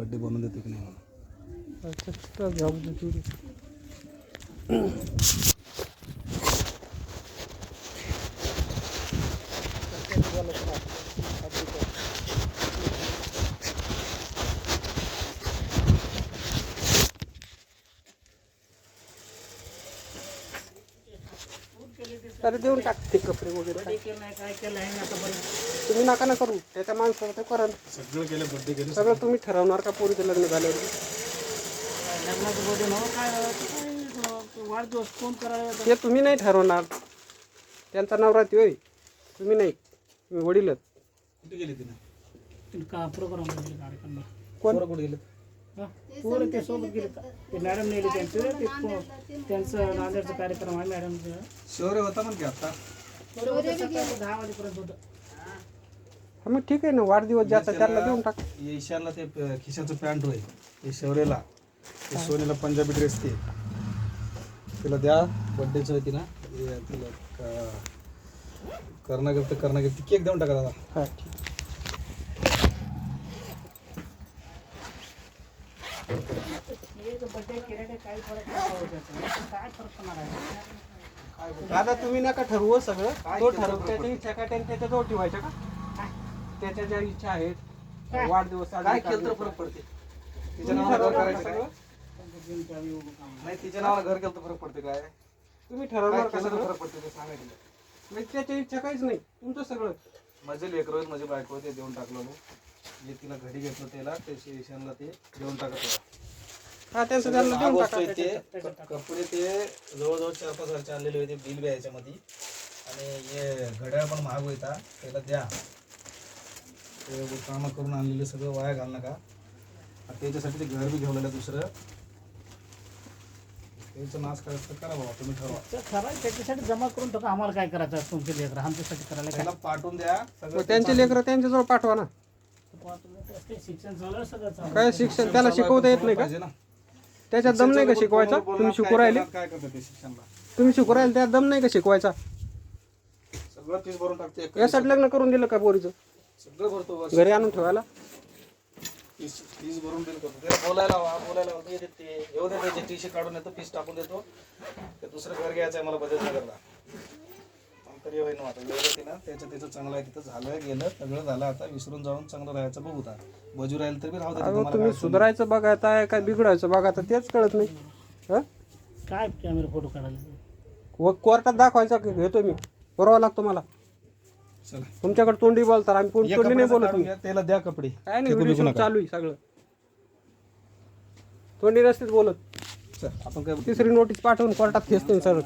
Birthday बनवून देतो की नाही म्हणून. एक्स्ट्रा जाऊ दे तुझी. अरे देऊन टाक ते कपडे वगैरे काय केलं आहे आता बरं. तुम्ही नका ना करू. त्याच्या माणसाला ते करा. सगळं केलं, बर्थडे केलं. सगळं तुम्ही ठरवणार का पोरीचं लग्न झाल्यावर? लग्नाचं बोलू ना काय वाढदिवस कोण करायला. ते तुम्ही नाही ठरवणार. त्यांचा नवरा ते होय, तुम्ही नाही. तुम्ही वडीलच. कुठे गेले तिने? का प्रोग्राम कार्यक्रम कोण? पोरं कुठे गेले? पोरं ते सोबत गेले ते मॅडम नेले त्यांचे ते त्यांचं नांदेडचा कार्यक्रम आहे मॅडम. शौर्य होता म्हण की आता. सकाळी 10 वाजेपर्यंत होतं. हा मग ठीक आहे ना. वाढदिवस ज्याचा त्याला देऊन टाक. ईशानला ते खिशाचं पॅन्ट होय, ते शौर्यला, ते सोनीला पंजाबी ड्रेस ते तिला द्या. बड्डेचं होती ना तिला कर्नागिरी केक देऊन टाका दादा. हा ठीक. दादा तुम्ही नका ठरवू सगळं. तो ठरवू. त्याच्या इच्छा काय त्याच्या जवळ ठेवायच्या का? त्याच्या ज्या इच्छा आहेत वाढदिवस काय केलं तर फरक पडते. तिच्या नावाला घर करायचं काय? नाही, तिच्या नावाला घर केलं तर फरक पडते काय? तुम्ही ठरवणार का केलं तर सगळं? फरक पडते ते सांगायचं. म्हणजे त्याच्या इच्छा काहीच नाही. तुमचं सगळं. माझे लेकर आहेत, माझी बायको ते देऊन टाकलं. जे तिला घडी घेतलं त्याला ते ईशानला ते देऊन टाकत. हा त्यांचं त्यांना देऊन टाका. ते कपडे ते जवळजवळ 4-5 हजारचे आणलेले होते बिल बी याच्यामध्ये. आणि हे घड्याळ पण महाग होता, त्याला द्या. ते कामं करून आणलेलं सगळं वाया घाल नका. त्याच्यासाठी ते घर बी घेवलेलं दुसरं. त्याचं नाश करायचं करा बाबा, तुम्ही ठरवा. ठराव त्याच्यासाठी जमा करून टाका. आम्हाला काय करायचं आहे तुमचे लेकर आमच्यासाठी करायला काय. त्याला पाठवून द्या मग सगळं. त्यांचे लेकरं त्यांच्याजवळ पाठवा ना. शिक्षण चालू सगळं चालू. काय शिक्षण त्याला शिकवता येत नाही का? पाहिजे ना. त्याच्यात दम नाही का शिकवायचा? तुम्ही शिकू राहिले. काय करतात ते शिक्षणला? तुम्ही शिकू राहिले त्यात दम नाही का शिकवायचा? सगळं फीस भरून टाकते. यासाठी लग्न करून दिलं का पोरीचं? सगळं भरतो वर्ष. घरी आणून ठेवायला. फीस भरून बिल करतो. त्याला बोलायला ते येते ते येऊ दे. त्याचे टी शर्ट काढून येतो, फीस टाकून देतो. ते दुसरं घर घ्यायचं आहे मला बजाज नगरला. तरी होईन आता वेळ होती ना. त्याचं चांगलं आहे, तिथं झालं गेलं सगळं झालं. आता विसरून जाऊन चांगलं राहायचं बघू. बजू राहील तर बी राहू दे. तुम्ही सुधारायचं बघायचं आहे काय बिघडायचं बघायचं तेच कळत नाही. काय कॅमेरा फोटो काढायला. कोर्टात दाखवायचा घेतो मी. पुरावा लागतो मला. चला, तुमच्याकडे तोंडी बोलतात. आम्ही तोंडी नाही बोलत. त्याला द्या कपडे. काय नाही व्हिडिओ चालू आहे सगळं. तोंडी नसतेच बोलत. आपण काय तिसरी नोटीस पाठवून कोर्टात खेचतो सर.